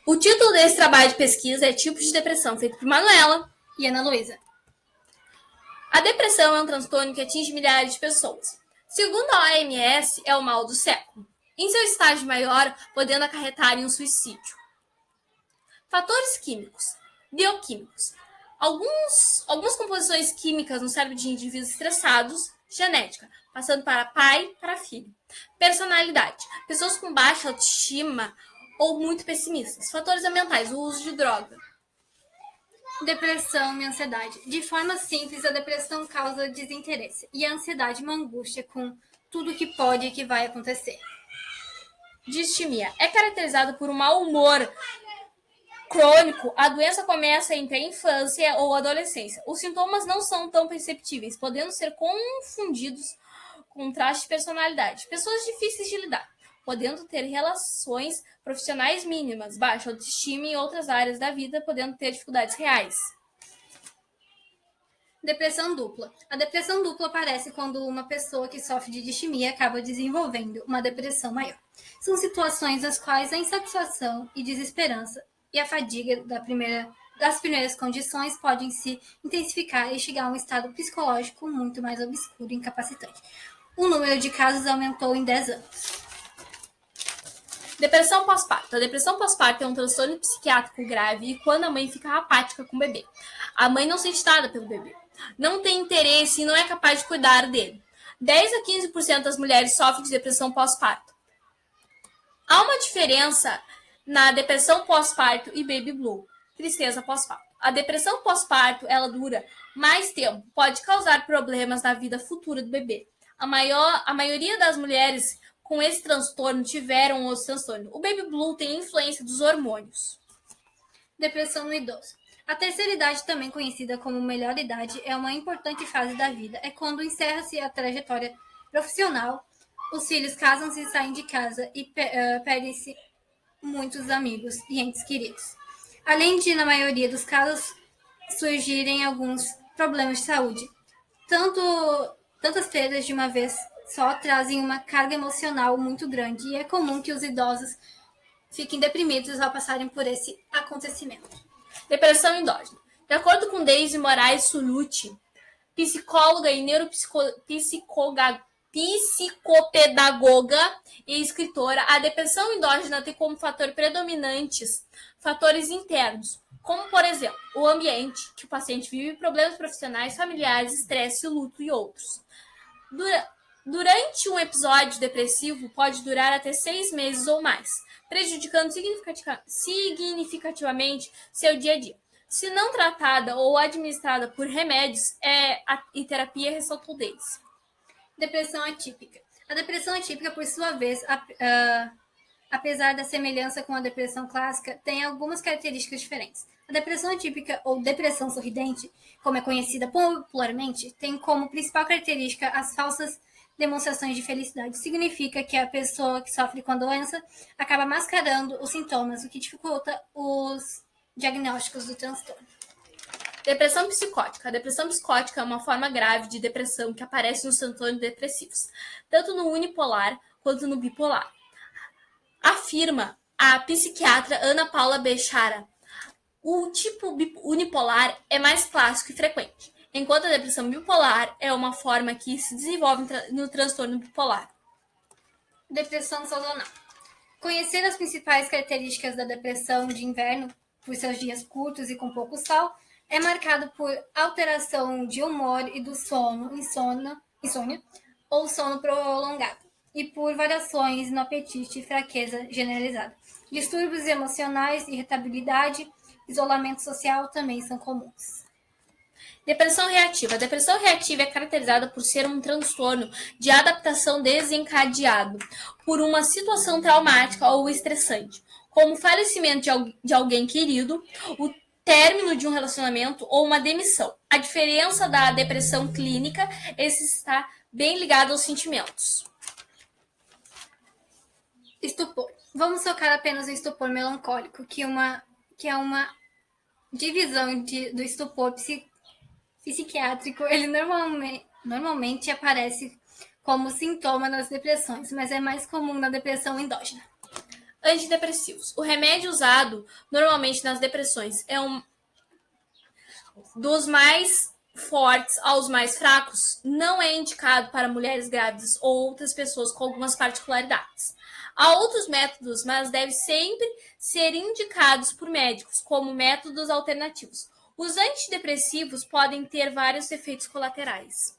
O título desse trabalho de pesquisa é Tipos de Depressão, feito por Manuela e Ana Luísa. A depressão é um transtorno que atinge milhares de pessoas. Segundo a OMS, é o mal do século, em seu estágio maior, podendo acarretar em um suicídio. Fatores químicos, bioquímicos. Algumas composições químicas no cérebro de indivíduos estressados, genética, passando para pai para filho. Personalidade, pessoas com baixa autoestima ou muito pessimistas. Fatores ambientais, o uso de droga. Depressão e ansiedade. De forma simples, a depressão causa desinteresse e a ansiedade uma angústia com tudo que pode e que vai acontecer. Distimia. É caracterizada por um mau humor crônico. A doença começa entre a infância ou a adolescência. Os sintomas não são tão perceptíveis, podendo ser confundidos com traços de personalidade. Pessoas difíceis de lidar, podendo ter relações profissionais mínimas, baixa autoestima em outras áreas da vida, podendo ter dificuldades reais. Depressão dupla. A depressão dupla aparece quando uma pessoa que sofre de distimia acaba desenvolvendo uma depressão maior. São situações nas quais a insatisfação e desesperança e a fadiga das primeiras condições podem se intensificar e chegar a um estado psicológico muito mais obscuro e incapacitante. O número de casos aumentou em 10 anos. Depressão pós-parto. A depressão pós-parto é um transtorno psiquiátrico grave e quando a mãe fica apática com o bebê. A mãe não sente nada pelo bebê, não tem interesse e não é capaz de cuidar dele. 10 a 15% das mulheres sofrem de depressão pós-parto. Há uma diferença na depressão pós-parto e baby blue, tristeza pós-parto. A depressão pós-parto, ela dura mais tempo, pode causar problemas na vida futura do bebê. A maioria das mulheres com esse transtorno tiveram outro transtorno. O baby blue tem influência dos hormônios. Depressão no idoso. A terceira idade, também conhecida como melhor idade, é uma importante fase da vida. É quando encerra-se a trajetória profissional, os filhos casam-se e saem de casa e perdem-se muitos amigos e entes queridos. Além de, na maioria dos casos, surgirem alguns problemas de saúde. Tantas perdas de uma vez só trazem uma carga emocional muito grande e é comum que os idosos fiquem deprimidos ao passarem por esse acontecimento. Depressão endógena. De acordo com Daisy Moraes Sulucci, psicóloga e psicopedagoga e escritora, a depressão endógena tem como fator predominantes fatores internos, como, por exemplo, o ambiente que o paciente vive, problemas profissionais, familiares, estresse, luto e outros. Durante um episódio depressivo, pode durar até 6 meses ou mais, prejudicando significativamente seu dia a dia. Se não tratada ou administrada por remédios e terapia, ressaltou deles. Depressão atípica. A depressão atípica, por sua vez, apesar da semelhança com a depressão clássica, tem algumas características diferentes. A depressão atípica, ou depressão sorridente, como é conhecida popularmente, tem como principal característica as falsas demonstrações de felicidade. Significa que a pessoa que sofre com a doença acaba mascarando os sintomas, o que dificulta os diagnósticos do transtorno. Depressão psicótica. A depressão psicótica é uma forma grave de depressão que aparece nos transtornos depressivos, tanto no unipolar quanto no bipolar. Afirma a psiquiatra Ana Paula Bechara. O tipo unipolar é mais clássico e frequente, enquanto a depressão bipolar é uma forma que se desenvolve no transtorno bipolar. Depressão sazonal. Conhecer as principais características da depressão de inverno, por seus dias curtos e com pouco sol, é marcado por alteração de humor e do sono, insônia ou sono prolongado, e por variações no apetite e fraqueza generalizada. Distúrbios emocionais, irritabilidade, isolamento social também são comuns. Depressão reativa. A depressão reativa é caracterizada por ser um transtorno de adaptação desencadeado por uma situação traumática ou estressante, como o falecimento de alguém querido, o término de um relacionamento ou uma demissão. A diferença da depressão clínica, esse está bem ligado aos sentimentos. Estupor. Vamos focar apenas no estupor melancólico, que é uma divisão do estupor psiquiátrico. Ele normalmente aparece como sintoma nas depressões, mas é mais comum na depressão endógena. Antidepressivos. O remédio usado normalmente nas depressões é um dos mais fortes aos mais fracos. Não é indicado para mulheres grávidas ou outras pessoas com algumas particularidades. Há outros métodos, mas devem sempre ser indicados por médicos como métodos alternativos. Os antidepressivos podem ter vários efeitos colaterais.